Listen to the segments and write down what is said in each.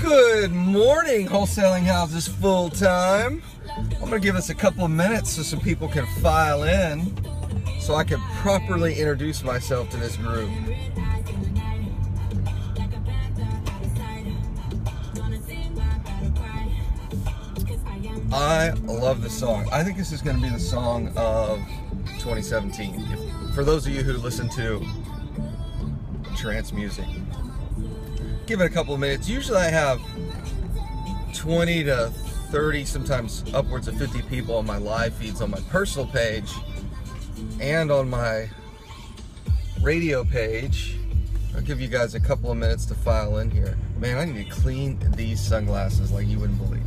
Good morning, wholesaling houses full time. I'm going to give us a couple of minutes so some people can file in so I can properly introduce myself to this group. I love this song. I think this is going to be the song of 2017. For those of you who listen to trance music, give it a couple of minutes. Usually I have 20 to 30, sometimes upwards of 50 people on my live feeds on my personal page and on my radio page. I'll give you guys a couple of minutes to file in here. Man, I need to clean these sunglasses like you wouldn't believe.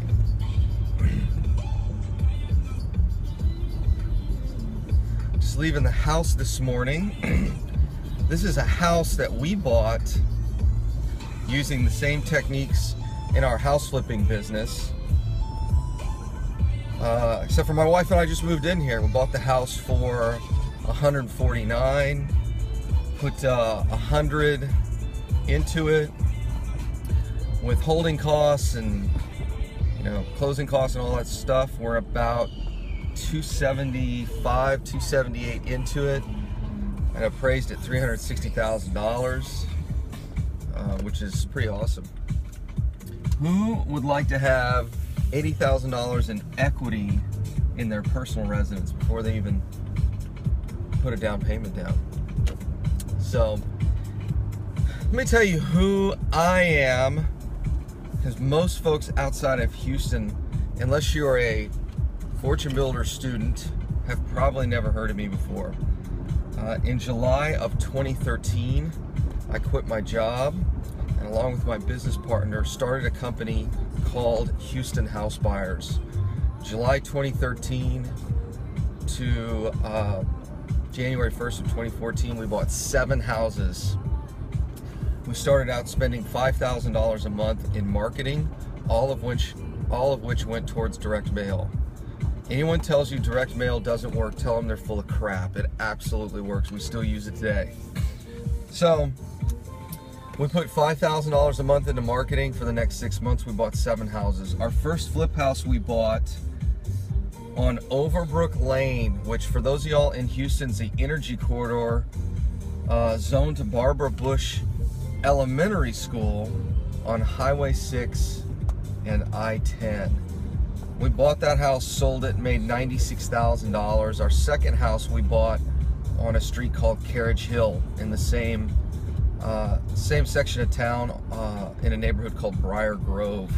Just leaving the house this morning. This is a house that we bought using the same techniques in our house flipping business. Except for my wife and I just moved in here. We bought the house for $149, put $100 into it with holding costs and closing costs and all that stuff. We're about $275, $278 into it, and appraised at $360,000, which is pretty awesome. Who would like to have $80,000 in equity in their personal residence before they even put a down payment down? So let me tell you who I am, because most folks outside of Houston, unless you're a Fortune Builder student, have probably never heard of me before. In July of 2013, I quit my job and along with my business partner started a company called Houston House Buyers. July 2013 to January 1st of 2014, we bought 7 houses. We started out spending $5,000 a month in marketing, all of which went towards direct mail. Anyone tells you direct mail doesn't work, tell them they're full of crap. It absolutely works. We still use it today. So we put $5,000 a month into marketing. For the next 6 months, we bought 7 houses. Our first flip house we bought on Overbrook Lane, which for those of y'all in Houston's the energy corridor, zoned to Barbara Bush Elementary School on Highway 6 and I-10. We bought that house, sold it, made $96,000. Our second house we bought on a street called Carriage Hill in the same section of town, in a neighborhood called Briar Grove.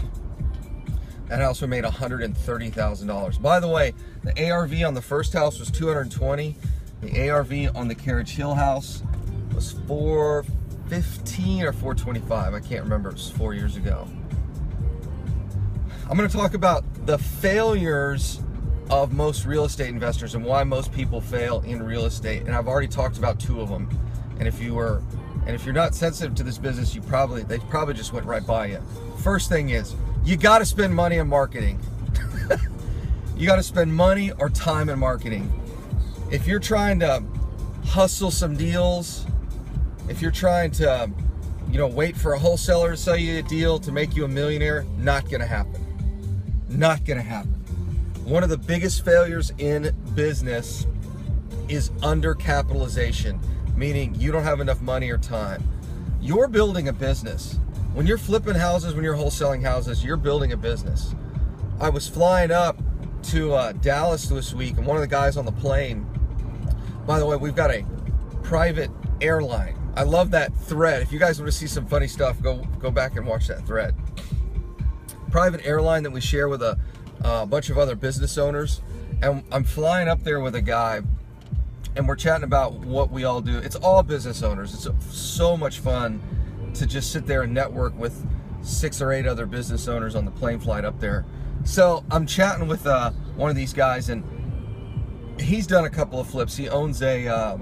That house we made $130,000. By the way, the ARV on the first house was $220,000. The ARV on the Carriage Hill house was $415,000 or $425,000. I can't remember. It was 4 years ago. I'm going to talk about the failures of most real estate investors and why most people fail in real estate. And I've already talked about 2 of them. And if you're not sensitive to this business, they probably just went right by you. First thing is, you got to spend money on marketing. You got to spend money or time in marketing. If you're trying to hustle some deals, if you're trying to, wait for a wholesaler to sell you a deal to make you a millionaire, not going to happen. Not going to happen. One of the biggest failures in business is undercapitalization, meaning you don't have enough money or time. You're building a business. When you're flipping houses, when you're wholesaling houses, you're building a business. I was flying up to Dallas this week, and one of the guys on the plane, by the way, we've got a private airline. I love that thread. If you guys want to see some funny stuff, go back and watch that thread. Private airline that we share with a bunch of other business owners, and I'm flying up there with a guy and we're chatting about what we all do. It's all business owners. It's so much fun to just sit there and network with 6 or 8 other business owners on the plane flight up there. So I'm chatting with one of these guys, and he's done a couple of flips. He owns a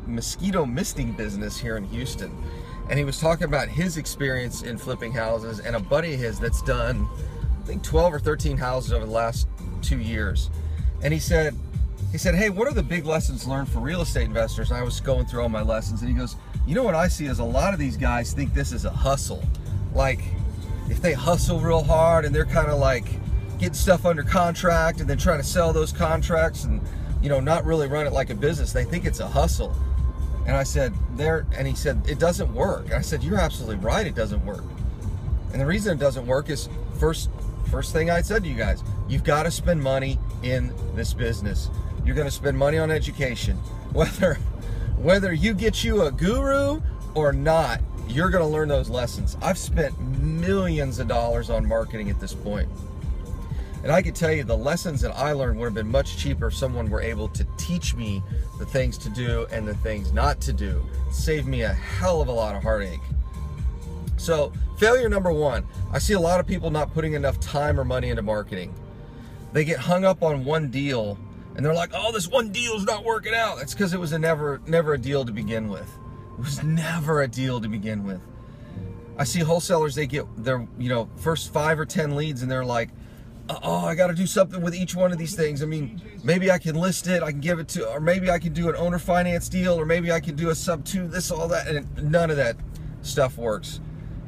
mosquito misting business here in Houston. And he was talking about his experience in flipping houses, and a buddy of his that's done, I think, 12 or 13 houses over the last 2 years. And he said, hey, what are the big lessons learned for real estate investors? And I was going through all my lessons, and he goes, you know what I see is a lot of these guys think this is a hustle. like, if they hustle real hard and they're kind of like getting stuff under contract and then trying to sell those contracts and, you know, not really run it like a business, they think it's a hustle. And I said, and he said, it doesn't work. And I said, you're absolutely right, it doesn't work. And the reason it doesn't work is, first thing I said to you guys, you've got to spend money in this business. You're going to spend money on education. Whether you get you a guru or not, you're going to learn those lessons. I've spent millions of dollars on marketing at this point. And I can tell you the lessons that I learned would have been much cheaper if someone were able to teach me the things to do and the things not to do. It saved me a hell of a lot of heartache. So, failure number one, I see a lot of people not putting enough time or money into marketing. They get hung up on one deal and they're like, oh, this one deal is not working out. That's because it was never a deal to begin with. It was never a deal to begin with. I see wholesalers, they get their, you know, first 5 or 10 leads and they're like, oh, I got to do something with each one of these things. I mean, maybe I can list it, I can give it to, or maybe I can do an owner finance deal, or maybe I can do a sub 2, this, all that, and none of that stuff works.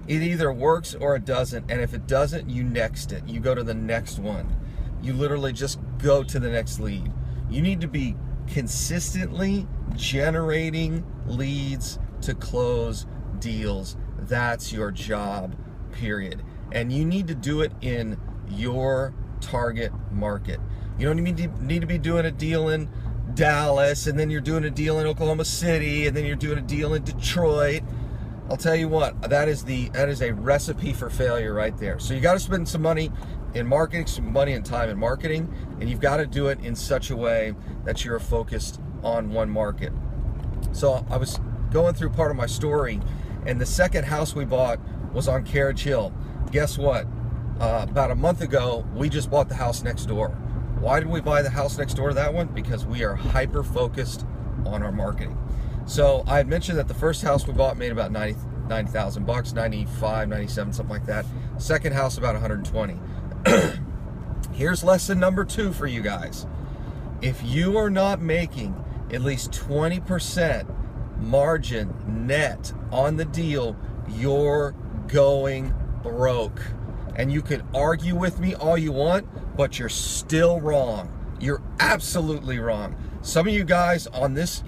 It either works or it doesn't, and if it doesn't, you next it. You go to the next one. You literally just go to the next lead. You need to be consistently generating leads to close deals. That's your job, period. And you need to do it in your target market. You don't need to be doing a deal in Dallas, and then you're doing a deal in Oklahoma City, and then you're doing a deal in Detroit. I'll tell you what, that is a recipe for failure right there. So you got to spend some money in marketing, some money and time in marketing, and you've got to do it in such a way that you're focused on one market. So I was going through part of my story, and the second house we bought was on Carriage Hill. Guess what? About a month ago, we just bought the house next door. Why did we buy the house next door to that one? Because we are hyper-focused on our marketing. So I had mentioned that the first house we bought made about $90,000, 95, 97, something like that. Second house about 120. Here's lesson number 2 for you guys. If you are not making at least 20% margin net on the deal, you're going broke. And you can argue with me all you want, but you're still wrong. You're absolutely wrong. Some of you guys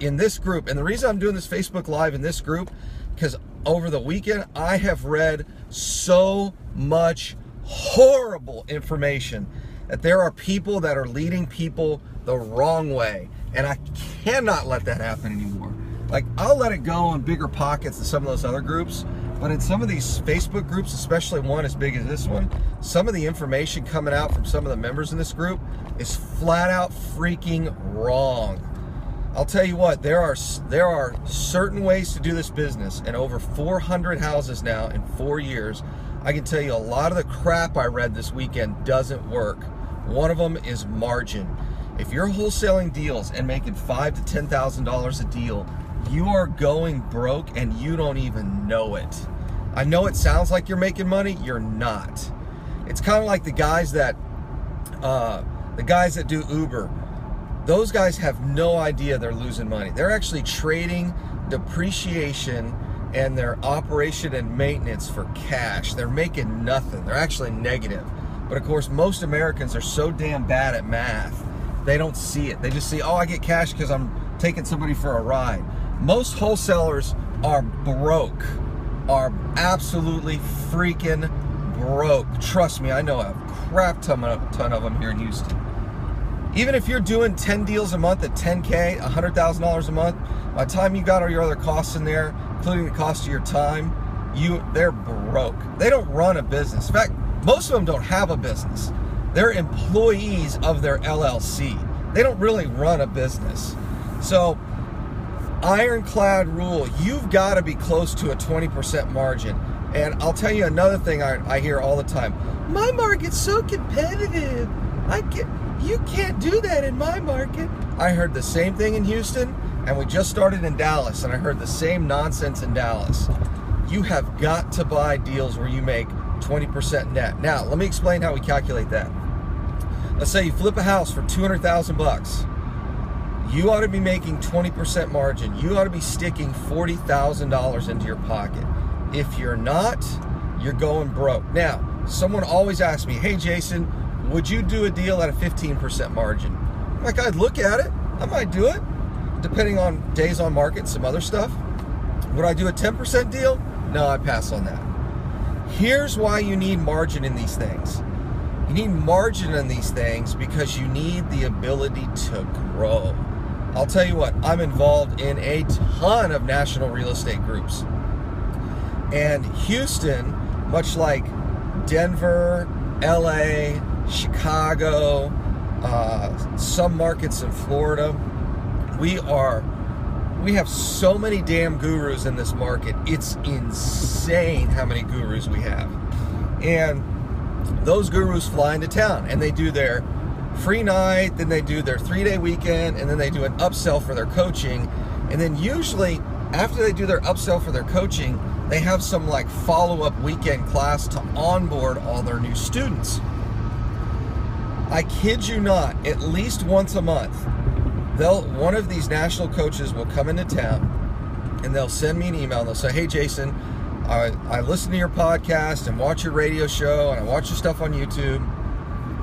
in this group, and the reason I'm doing this Facebook Live in this group, because over the weekend I have read so much horrible information that there are people that are leading people the wrong way, and I cannot let that happen anymore. Like, I'll let it go on bigger pockets than some of those other groups, but in some of these Facebook groups, especially one as big as this one, some of the information coming out from some of the members in this group is flat out freaking wrong. I'll tell you what, there are certain ways to do this business, and over 400 houses now in 4 years. I can tell you a lot of the crap I read this weekend doesn't work. One of them is margin. If you're wholesaling deals and making $5,000 to $10,000 a deal, you are going broke and you don't even know it. I know it sounds like you're making money, you're not. It's kind of like the guys that do Uber. Those guys have no idea they're losing money. They're actually trading depreciation and their operation and maintenance for cash. They're making nothing. They're actually negative. But of course, most Americans are so damn bad at math, they don't see it. They just see, oh, I get cash because I'm taking somebody for a ride. Most wholesalers are broke, are absolutely freaking broke. Trust me, I know a crap ton of them here in Houston. Even if you're doing 10 deals a month at $10K, $100,000 a month, by the time you got all your other costs in there, including the cost of your time, they're broke. They don't run a business. In fact, most of them don't have a business. They're employees of their LLC. They don't really run a business. So, ironclad rule, you've got to be close to a 20% margin. And I'll tell you another thing I hear all the time. My market's so competitive. You can't do that in my market. I heard the same thing in Houston, and we just started in Dallas, and I heard the same nonsense in Dallas. You have got to buy deals where you make 20% net. Now, let me explain how we calculate that. Let's say you flip a house for $200,000. You ought to be making 20% margin. You ought to be sticking $40,000 into your pocket. If you're not, you're going broke. Now, someone always asks me, hey Jason, would you do a deal at a 15% margin? I'm like, I'd look at it. I might do it, depending on days on market, some other stuff. Would I do a 10% deal? No, I pass on that. Here's why you need margin in these things. You need margin in these things because you need the ability to grow. I'll tell you what, I'm involved in a ton of national real estate groups. And Houston, much like Denver, LA, Chicago, some markets in Florida, we have so many damn gurus in this market. It's insane how many gurus we have. And those gurus fly into town and they do their free night, then they do their 3-day weekend, and then they do an upsell for their coaching. And then usually after they do their upsell for their coaching, they have some like follow-up weekend class to onboard all their new students. I kid you not, at least once a month, one of these national coaches will come into town and they'll send me an email and they'll say, hey Jason, I listen to your podcast and watch your radio show and I watch your stuff on YouTube,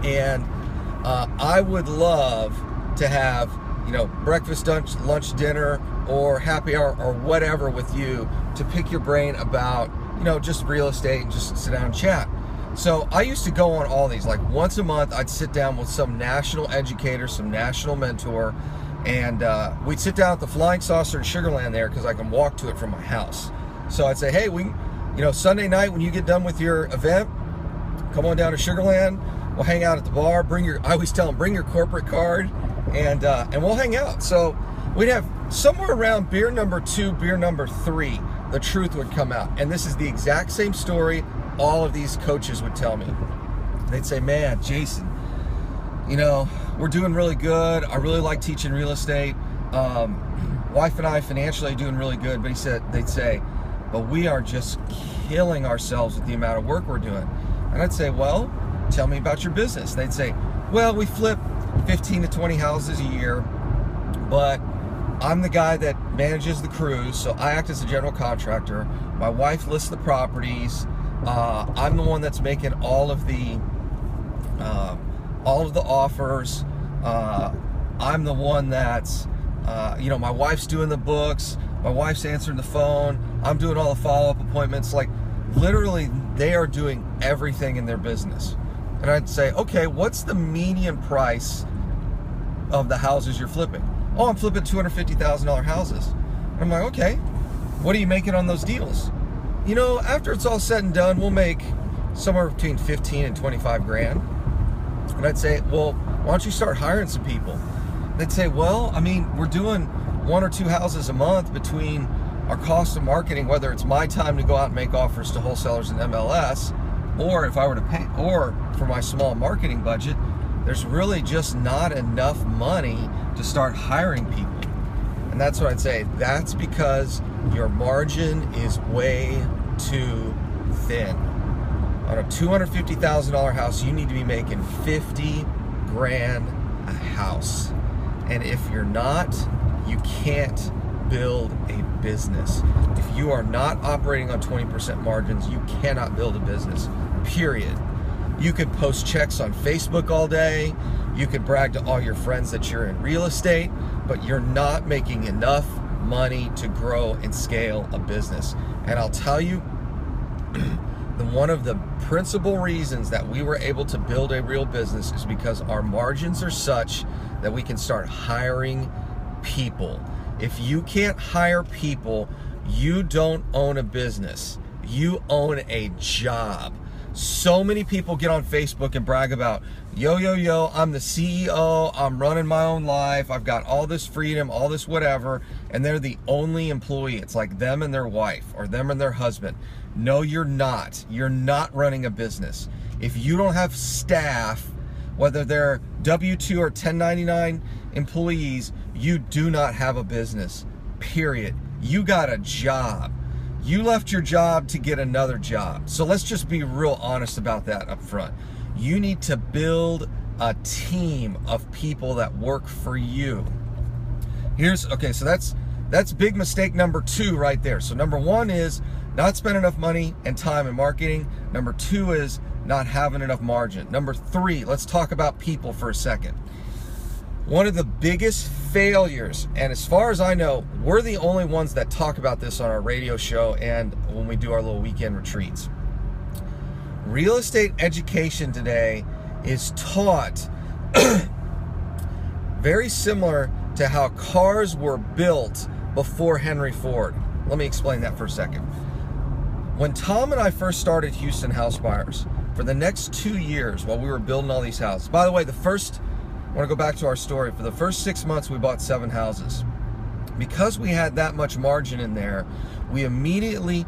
and I would love to have, breakfast, lunch, dinner, or happy hour or whatever with you to pick your brain about, just real estate and just sit down and chat. So I used to go on all these, like once a month I'd sit down with some national educator, some national mentor, and we'd sit down at the Flying Saucer in Sugar Land there because I can walk to it from my house. So I'd say, hey, Sunday night when you get done with your event, come on down to Sugar Land. We'll hang out at the bar. I always tell them, bring your corporate card, and we'll hang out. So we'd have somewhere around beer number 2, beer number 3, the truth would come out. And this is the exact same story all of these coaches would tell me. They'd say, man, Jason, we're doing really good. I really like teaching real estate. Wife and I financially are doing really good. But they'd say, but we are just killing ourselves with the amount of work we're doing. And I'd say, well, tell me about your business. They'd say, well, we flip 15 to 20 houses a year, but I'm the guy that manages the crews, so I act as a general contractor. My wife lists the properties. I'm the one that's making all of the offers. I'm the one that's, my wife's doing the books. My wife's answering the phone. I'm doing all the follow-up appointments. Like, literally, they are doing everything in their business. And I'd say, okay, what's the median price of the houses you're flipping? Oh, I'm flipping $250,000 houses. And I'm like, okay, what are you making on those deals? After it's all said and done, we'll make somewhere between 15 and 25 grand. And I'd say, well, why don't you start hiring some people? They'd say, well, we're doing 1 or 2 houses a month between our cost of marketing, whether it's my time to go out and make offers to wholesalers in MLS, or if I were to pay, or for my small marketing budget, there's really just not enough money to start hiring people. And that's what I'd say. That's because your margin is way too thin. On a $250,000 house, you need to be making 50 grand a house. And if you're not, you can't build a business. If you are not operating on 20% margins, you cannot build a business, period. You could post checks on Facebook all day. You could brag to all your friends that you're in real estate, but you're not making enough money to grow and scale a business. And I'll tell you, one of the principal reasons that we were able to build a real business is because our margins are such that we can start hiring people. If you can't hire people, you don't own a business. You own a job. So many people get on Facebook and brag about, yo, I'm the CEO, I'm running my own life, I've got all this freedom, all this whatever, and they're the only employee. It's like them and their wife or them and their husband. No, you're not. You're not running a business. If you don't have staff, whether they're W-2 or 1099 employees, you do not have a business, period. You got a job. You left your job to get another job. So let's just be real honest about that up front. You need to build a team of people that work for you. So that's That's big mistake number 2 right there. So number 1 is not spend enough money and time in marketing. Number 2 is not having enough margin. Number 3, let's talk about people for a second. One of the biggest failures, and as far as I know, we're the only ones that talk about this on our radio show and when we do our little weekend retreats. Real estate education today is taught very similar to how cars were built before Henry Ford. Let me explain that for a second. When Tom and I first started Houston House Buyers, for the next 2 years while we were building all these houses, by the way, I want to go back to our story. For the first 6 months, we bought 7 houses. Because we had that much margin in there, we immediately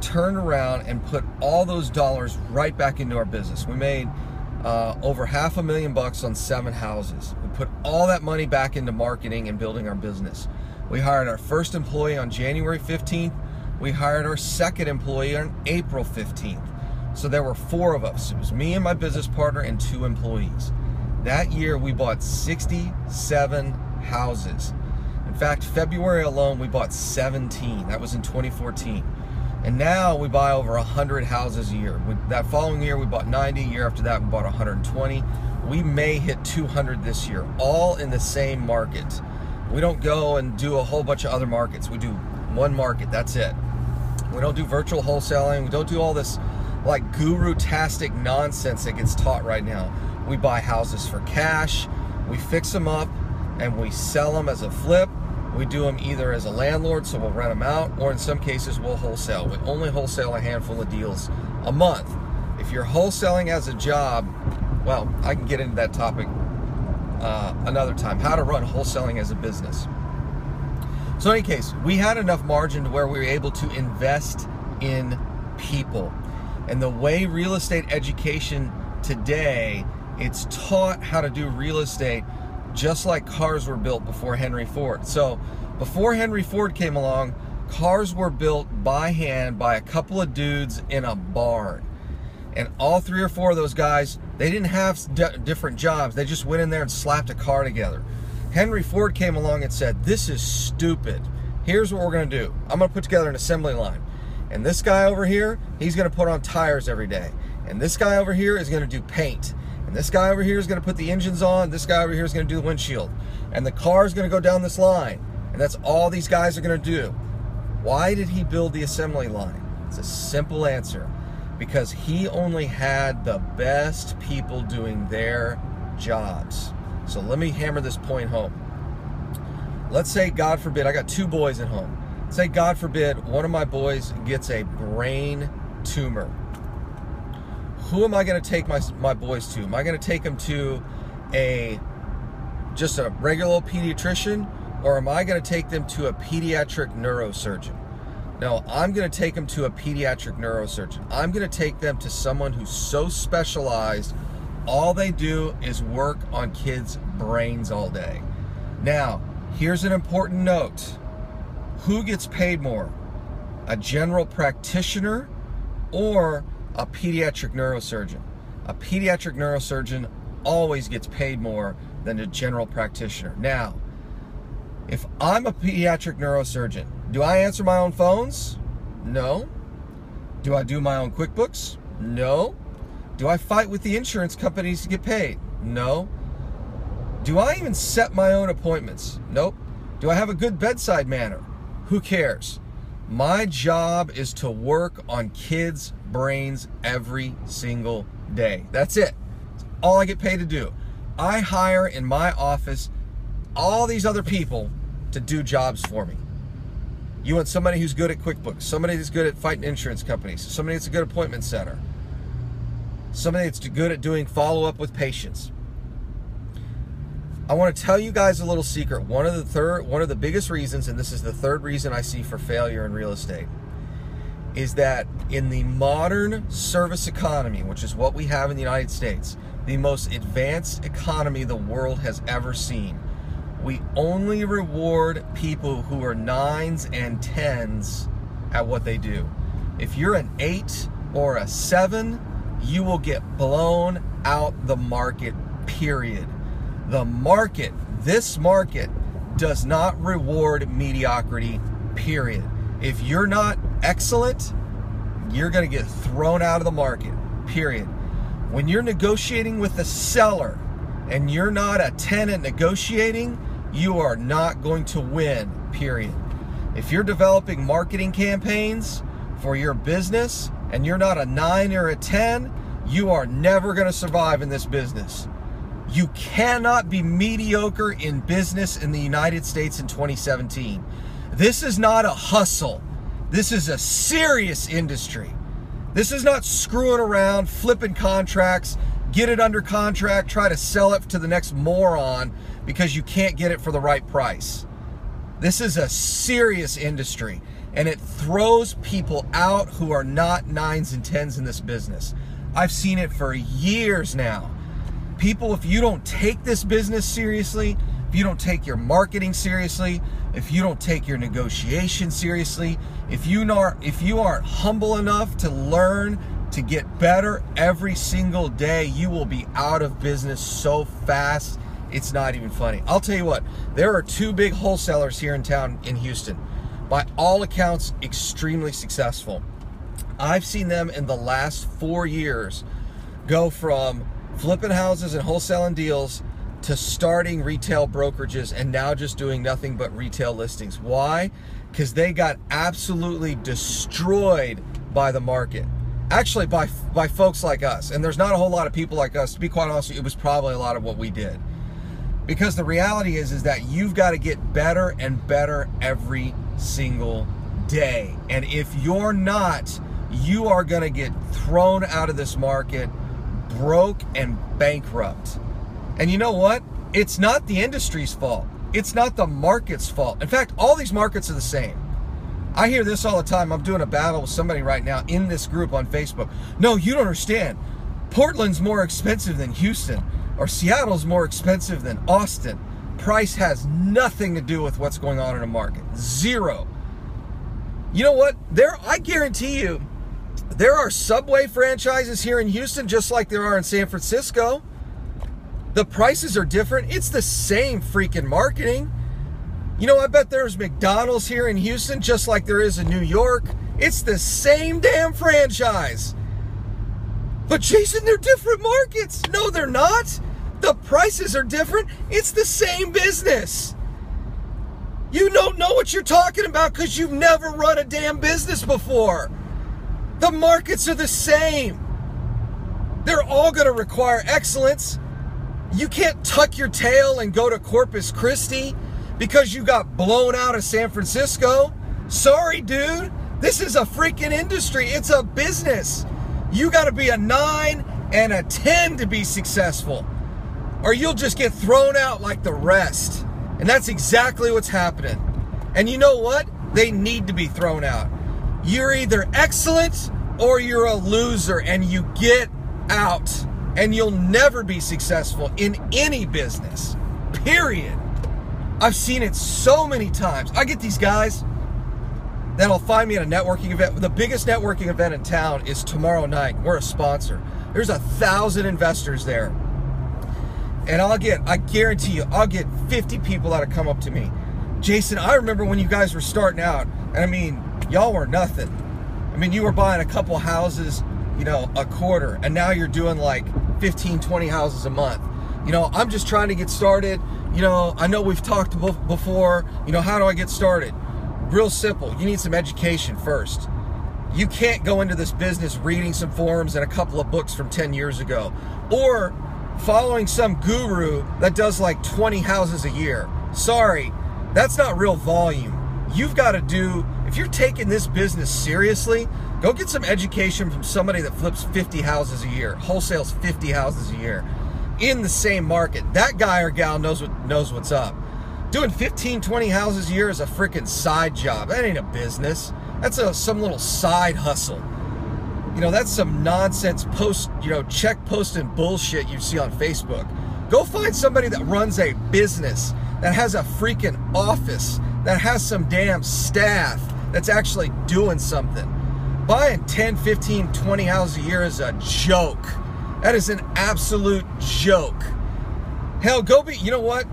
turned around and put all those dollars right back into our business. We made over $500,000 on 7 houses. We put all that money back into marketing and building our business. We hired our first employee on January 15th. We hired our second employee on April 15th. So there were 4 of us. It was me and my business partner and 2 employees. That year we bought 67 houses. In fact, February alone we bought 17. That was in 2014. And now we buy over 100 houses a year. That following year we bought 90. Year after that we bought 120. We may hit 200 this year, all in the same market. We don't go and do a whole bunch of other markets. We do one market, that's it. We don't do virtual wholesaling. We don't do all this like guru-tastic nonsense that gets taught right now. We buy houses for cash, we fix them up, and we sell them as a flip. We do them either as a landlord, so we'll rent them out, or in some cases we'll wholesale. We only wholesale a handful of deals a month. If you're wholesaling as a job, well, I can get into that topic another time, how to run wholesaling as a business. So in any case, we had enough margin to where we were able to invest in people. And the way real estate education today, it's taught how to do real estate just like cars were built before Henry Ford. So before Henry Ford came along, cars were built by hand by a couple of dudes in a barn. And all 3 or 4 of those guys, they didn't have different jobs. They just went in there and slapped a car together. Henry Ford came along and said, this is stupid. Here's what we're gonna do. I'm gonna put together an assembly line. And this guy over here, he's gonna put on tires every day. And this guy over here is gonna do paint. And this guy over here is gonna put the engines on. This guy over here is gonna do the windshield. And the car is gonna go down this line. And that's all these guys are gonna do. Why did he build the assembly line? It's a simple answer. Because he only had the best people doing their jobs. So let me hammer this point home. Let's say, God forbid, I got 2 boys at home. Say, God forbid, one of my boys gets a brain tumor. Who am I going to take my boys to? Am I going to take them to just a regular old pediatrician, or am I going to take them to a pediatric neurosurgeon? No, I'm going to take them to a pediatric neurosurgeon. I'm going to take them to someone who's so specialized, all they do is work on kids' brains all day. Now, here's an important note. Who gets paid more? A general practitioner or a pediatric neurosurgeon? A pediatric neurosurgeon always gets paid more than a general practitioner. Now, if I'm a pediatric neurosurgeon, do I answer my own phones? No. Do I do my own QuickBooks? No. Do I fight with the insurance companies to get paid? No. Do I even set my own appointments? Nope. Do I have a good bedside manner? Who cares? My job is to work on kids' brains every single day. That's it. That's all I get paid to do. I hire in my office all these other people to do jobs for me. You want somebody who's good at QuickBooks, somebody that's good at fighting insurance companies, somebody that's a good appointment setter, somebody that's good at doing follow-up with patients. I want to tell you guys a little secret. One of the biggest reasons, and this is the 3rd reason I see for failure in real estate, is that in the modern service economy, which is what we have in the United States, the most advanced economy the world has ever seen, we only reward people who are 9s and 10s at what they do. If you're an 8 or a 7, you will get blown out the market, period. The market, this market, does not reward mediocrity, period. If you're not excellent, you're going to get thrown out of the market, period. When you're negotiating with a seller and you're not a tenant negotiating, you are not going to win, period. If you're developing marketing campaigns for your business and you're not a 9 or a 10, you are never going to survive in this business. You cannot be mediocre in business in the United States in 2017. This is not a hustle. This is a serious industry. This is not screwing around, flipping contracts, get it under contract, try to sell it to the next moron because you can't get it for the right price. This is a serious industry, and it throws people out who are not 9s and 10s in this business. I've seen it for years now. People, if you don't take this business seriously, if you don't take your marketing seriously, if you don't take your negotiation seriously, if you aren't humble enough to learn to get better every single day, you will be out of business so fast, it's not even funny. I'll tell you what, there are 2 big wholesalers here in town in Houston. By all accounts, extremely successful. I've seen them in the last 4 years go from flipping houses and wholesaling deals to starting retail brokerages and now just doing nothing but retail listings. Why? Because they got absolutely destroyed by the market. Actually, by folks like us. And there's not a whole lot of people like us. To be quite honest, it was probably a lot of what we did. Because the reality is that you've got to get better and better every single day. And if you're not, you are going to get thrown out of this market broke and bankrupt. And you know what? It's not the industry's fault. It's not the market's fault. In fact, all these markets are the same. I hear this all the time. I'm doing a battle with somebody right now in this group on Facebook. No, you don't understand. Portland's more expensive than Houston, or Seattle's more expensive than Austin. Price has nothing to do with what's going on in a market. Zero. You know what? I guarantee you, there are Subway franchises here in Houston just like there are in San Francisco. The prices are different. It's the same freaking marketing. You know, I bet there's McDonald's here in Houston just like there is in New York. It's the same damn franchise. But Jason, they're different markets. No, they're not. The prices are different. It's the same business. You don't know what you're talking about because you've never run a damn business before. The markets are the same. They're all going to require excellence. You can't tuck your tail and go to Corpus Christi because you got blown out of San Francisco. Sorry, dude. This is a freaking industry. It's a business. You got to be a 9 and a 10 to be successful, or you'll just get thrown out like the rest. And that's exactly what's happening. And you know what? They need to be thrown out. You're either excellent or you're a loser, and you get out. And you'll never be successful in any business, period. I've seen it so many times. I get these guys that'll find me at a networking event. The biggest networking event in town is tomorrow night. We're a sponsor. There's 1,000 investors there. And I guarantee you, I'll get 50 people that'll come up to me. Jason, I remember when you guys were starting out, and I mean, y'all were nothing. I mean, you were buying a couple houses, you know, a quarter, and now you're doing like 15, 20 houses a month. You know, I'm just trying to get started. You know, I know we've talked before, you know, how do I get started? Real simple. You need some education first. You can't go into this business reading some forums and a couple of books from 10 years ago, or following some guru that does like 20 houses a year. Sorry, that's not real volume. You've got to do, if you're taking this business seriously, go get some education from somebody that flips 50 houses a year, wholesales 50 houses a year in the same market. That guy or gal knows what's up. Doing 15, 20 houses a year is a freaking side job. That ain't a business. That's some little side hustle. You know, that's some nonsense check posting bullshit you see on Facebook. Go find somebody that runs a business, that has a freaking office, that has some damn staff, that's actually doing something. Buying 10, 15, 20 houses a year is a joke. That is an absolute joke. Hell, you know what?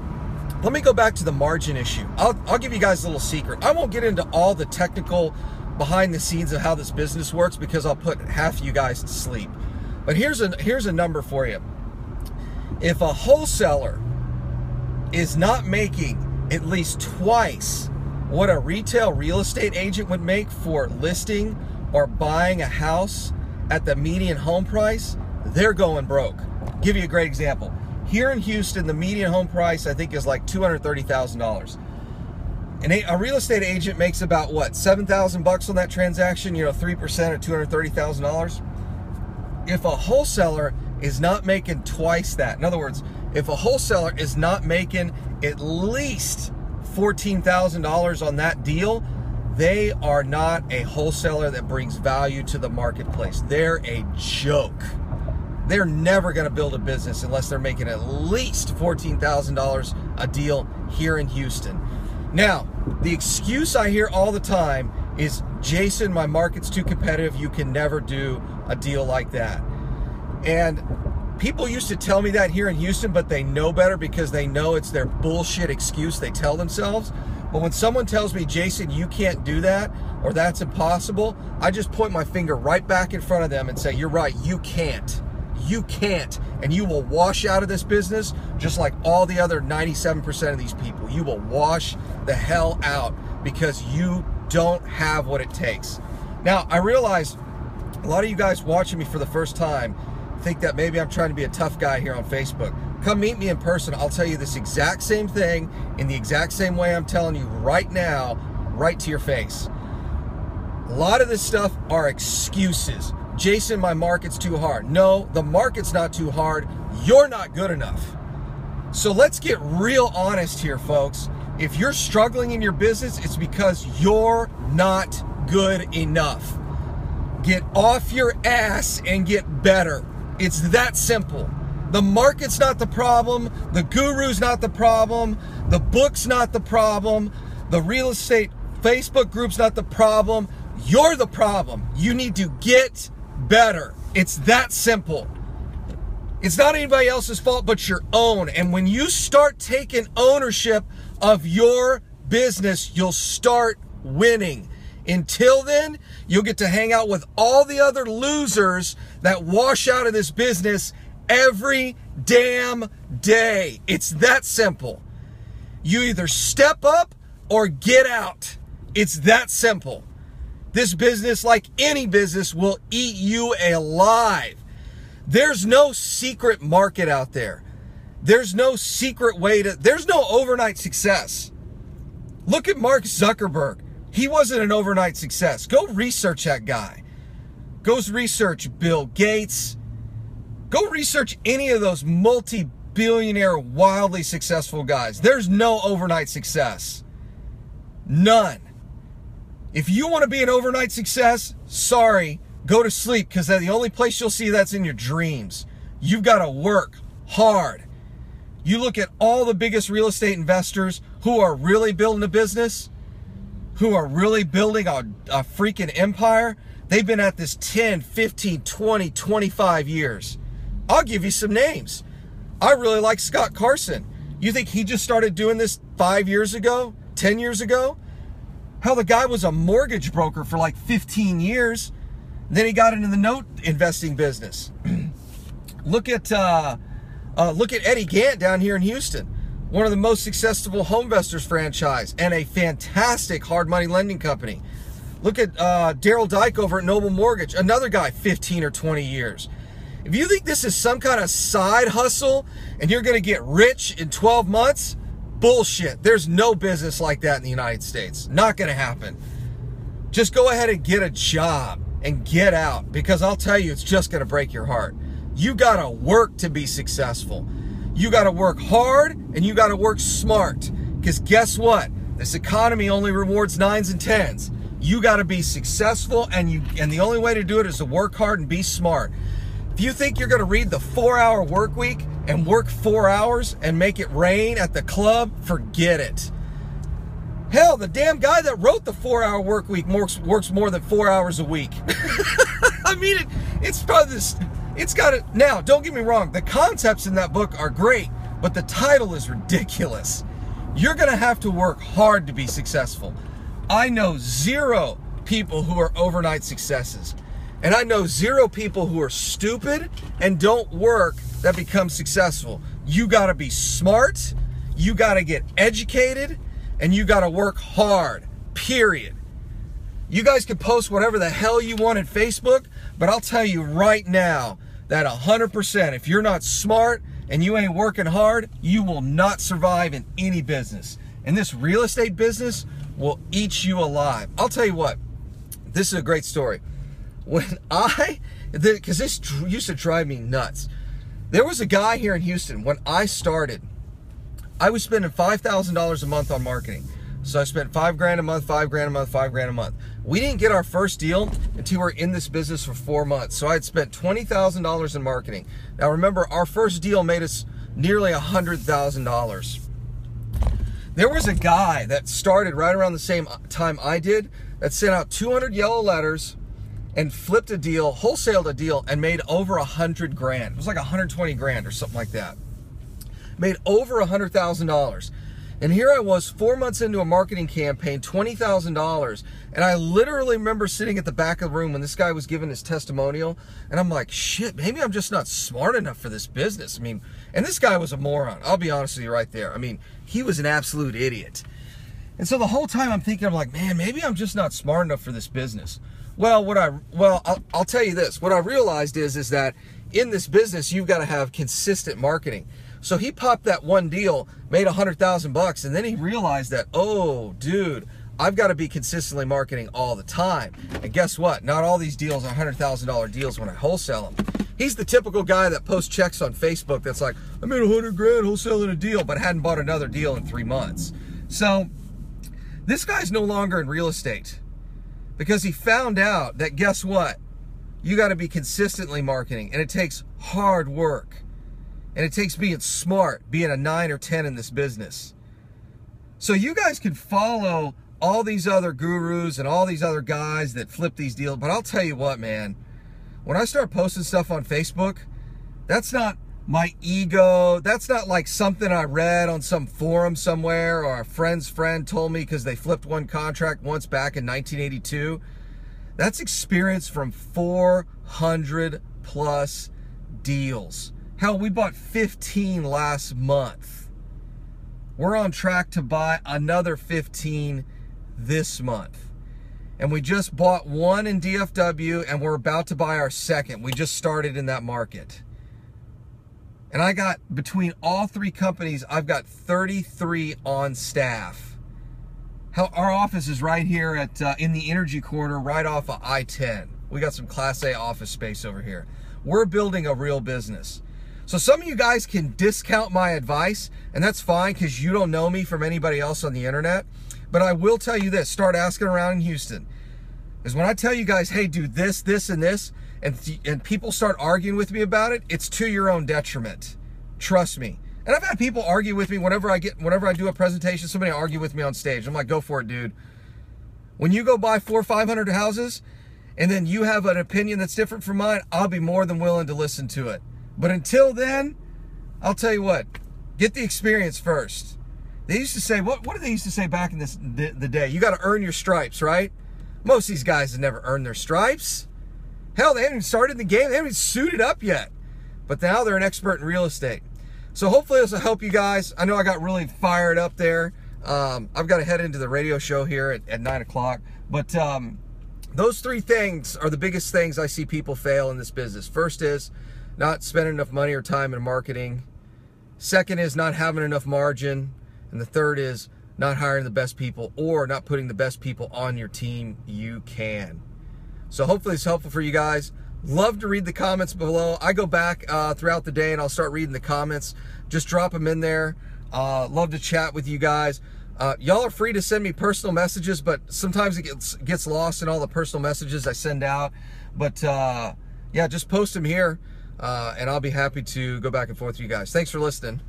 let me go back to the margin issue. I'll give you guys a little secret. I won't get into all the technical behind the scenes of how this business works because I'll put half of you guys to sleep. But here's a number for you. If a wholesaler is not making at least twice what a retail real estate agent would make for listing or buying a house at the median home price, they're going broke. I'll give you a great example. Here in Houston, the median home price, I think, is like $230,000. And a real estate agent makes about, what, $7,000 on that transaction, 3% of $230,000. If a wholesaler is not making twice that, in other words, if a wholesaler is not making at least $14,000 on that deal, they are not a wholesaler that brings value to the marketplace. They're a joke. They're never going to build a business unless they're making at least $14,000 a deal here in Houston. Now, the excuse I hear all the time is, Jason, my market's too competitive. You can never do a deal like that. And people used to tell me that here in Houston, but they know better because they know it's their bullshit excuse they tell themselves. But when someone tells me, Jason, you can't do that, or that's impossible, I just point my finger right back in front of them and say, you're right, you can't. You can't, and you will wash out of this business just like all the other 97% of these people. You will wash the hell out because you don't have what it takes. Now, I realize a lot of you guys watching me for the first time think that maybe I'm trying to be a tough guy here on Facebook. Come meet me in person. I'll tell you this exact same thing in the exact same way I'm telling you right now, right to your face. A lot of this stuff are excuses. Jason, my market's too hard. No, the market's not too hard. You're not good enough. So let's get real honest here, folks. If you're struggling in your business, it's because you're not good enough. Get off your ass and get better. It's that simple. The market's not the problem. The guru's not the problem. The book's not the problem. The real estate Facebook group's not the problem. You're the problem. You need to get better. It's that simple. It's not anybody else's fault but your own. And when you start taking ownership of your business, you'll start winning. Until then, you'll get to hang out with all the other losers that wash out of this business every damn day. It's that simple. You either step up or get out. It's that simple. This business, like any business, will eat you alive. There's no secret market out there. There's no secret way to, there's no overnight success. Look at Mark Zuckerberg. He wasn't an overnight success. Go research that guy. Go research Bill Gates. Go research any of those multi-billionaire, wildly successful guys. There's no overnight success. None. If you want to be an overnight success, sorry, go to sleep, because the only place you'll see that's in your dreams. You've got to work hard. You look at all the biggest real estate investors who are really building a business, who are really building a freaking empire. They've been at this 10, 15, 20, 25 years. I'll give you some names. I really like Scott Carson. You think he just started doing this 5 years ago, 10 years ago? Hell, the guy was a mortgage broker for like 15 years. Then he got into the note investing business. Look at Eddie Gant down here in Houston, one of the most successful home investors franchise and a fantastic hard money lending company. Look at Daryl Dyke over at Noble Mortgage, another guy, 15 or 20 years. If you think this is some kind of side hustle and you're going to get rich in 12 months, bullshit. There's no business like that in the United States. Not going to happen. Just go ahead and get a job and get out, because I'll tell you, it's just going to break your heart. You got to work to be successful. You got to work hard and you got to work smart, because guess what? This economy only rewards 9s and 10s. You got to be successful, and the only way to do it is to work hard and be smart. If you think you're going to read the 4-hour work week and work 4 hours and make it rain at the club, forget it. Hell, the damn guy that wrote the 4-hour work week works more than 4 hours a week. I mean, it's probably this. It's got it. Now, don't get me wrong. The concepts in that book are great, but the title is ridiculous. You're going to have to work hard to be successful. I know 0 people who are overnight successes. And I know 0 people who are stupid and don't work that become successful. You got to be smart, you got to get educated, and you got to work hard, period. You guys can post whatever the hell you want at Facebook, but I'll tell you right now that 100%, if you're not smart and you ain't working hard, you will not survive in any business. And this real estate business will eat you alive. I'll tell you what, this is a great story. When because this used to drive me nuts. There was a guy here in Houston, when I started, I was spending $5,000 a month on marketing. So I spent $5 grand a month, $5 grand a month, $5 grand a month. We didn't get our first deal until we were in this business for 4 months. So I had spent $20,000 in marketing. Now remember, our first deal made us nearly $100,000. There was a guy that started right around the same time I did that sent out 200 yellow letters and flipped a deal, wholesaled a deal, and made over 100 grand. It was like 120 grand or something like that. Made over $100,000. And here I was 4 months into a marketing campaign, $20,000. And I literally remember sitting at the back of the room when this guy was giving his testimonial. And I'm like, shit, maybe I'm just not smart enough for this business. I mean, and this guy was a moron. I'll be honest with you right there. I mean, he was an absolute idiot. And so the whole time I'm thinking, I'm like, man, maybe I'm just not smart enough for this business. Well, I'll tell you this. What I realized is that in this business, you've got to have consistent marketing. So he popped that one deal, made $100,000 and then he realized that, oh, dude, I've got to be consistently marketing all the time. And guess what? Not all these deals are $100,000 deals when I wholesale them. He's the typical guy that posts checks on Facebook that's like, I made 100 grand wholesaling a deal, but hadn't bought another deal in 3 months. So this guy's no longer in real estate because he found out that, guess what? You got to be consistently marketing, and it takes hard work. And it takes being smart, being a 9 or 10 in this business. So you guys can follow all these other gurus and all these other guys that flip these deals. But I'll tell you what, man, when I start posting stuff on Facebook, that's not my ego. That's not like something I read on some forum somewhere or a friend's friend told me because they flipped one contract once back in 1982. That's experience from 400 plus deals. Hell, we bought 15 last month. We're on track to buy another 15 this month. And we just bought one in DFW and we're about to buy our second. We just started in that market. And I got, between all 3 companies, I've got 33 on staff. Hell, our office is right here at in the energy corridor, right off of I-10. We got some Class A office space over here. We're building a real business. So some of you guys can discount my advice, and that's fine because you don't know me from anybody else on the internet. But I will tell you this, start asking around in Houston. Because when I tell you guys, hey, do this, this, and this, and people start arguing with me about it, it's to your own detriment. Trust me. And I've had people argue with me whenever I do a presentation, somebody argue with me on stage. I'm like, go for it, dude. When you go buy 400 or 500 houses, and then you have an opinion that's different from mine, I'll be more than willing to listen to it. But until then, I'll tell you what, get the experience first. They used to say, what did they used to say back in the day? You got to earn your stripes, right? Most of these guys have never earned their stripes. Hell, they haven't even started the game. They haven't even suited up yet. But now they're an expert in real estate. So hopefully this will help you guys. I know I got really fired up there. I've got to head into the radio show here at 9 o'clock. But those 3 things are the biggest things I see people fail in this business. First is not spending enough money or time in marketing. Second is not having enough margin. And the third is not hiring the best people or not putting the best people on your team you can. So hopefully it's helpful for you guys. Love to read the comments below. I go back throughout the day and I'll start reading the comments. Just drop them in there. Love to chat with you guys. Y'all are free to send me personal messages, but sometimes it gets lost in all the personal messages I send out. But yeah, just post them here. And I'll be happy to go back and forth with you guys. Thanks for listening.